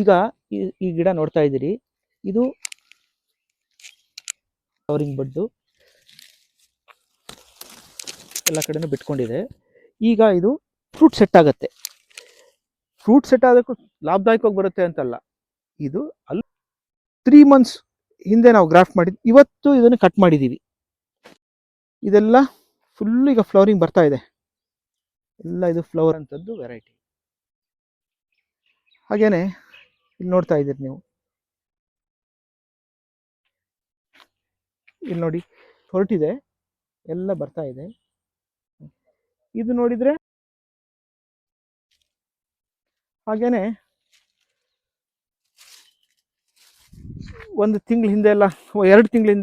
ಈಗ ಈ ಗಿಡ ನೋಡ್ತಾ ಇದ್ದೀರಿ, ಇದು ಫ್ಲವರಿಂಗ್ ಬಡ್ಡು ಎಲ್ಲ ಕಡೆನೂ ಬಿಟ್ಕೊಂಡಿದೆ. ಈಗ ಇದು ಫ್ರೂಟ್ ಸೆಟ್ ಆಗುತ್ತೆ. ಫ್ರೂಟ್ ಸೆಟ್ ಆದಕ್ಕೂ ಲಾಭದಾಯಕವಾಗಿ ಬರುತ್ತೆ ಅಂತಲ್ಲ, ಇದು ಅಲ್ಲಿ 3 months ಹಿಂದೆ ನಾವು ಗ್ರಾಫ್ಟ್ ಮಾಡಿದ್ದು, ಇವತ್ತು ಇದನ್ನು ಕಟ್ ಮಾಡಿದ್ದೀವಿ. ಇದೆಲ್ಲ ಫುಲ್ ಈಗ ಫ್ಲವರಿಂಗ್ ಬರ್ತಾ ಇದೆ, ಎಲ್ಲ ಇದು ಫ್ಲವರ್ ಅಂತದ್ದು ವೆರೈಟಿ. ಹಾಗೇನೆ ಇಲ್ಲಿ ನೋಡ್ತಾ ಇದ್ದೀರಿ ನೀವು, ಇಲ್ಲಿ ನೋಡಿ ಹೊರಟಿದೆ, ಎಲ್ಲ ಬರ್ತಾ ಇದೆ. ಇದು ನೋಡಿದ್ರೆ ಹಾಗೇನೆ 1 ತಿಂಗಳ ಹಿಂದೆ ಎಲ್ಲ 2 ತಿಂಗಳ ಹಿಂದೆ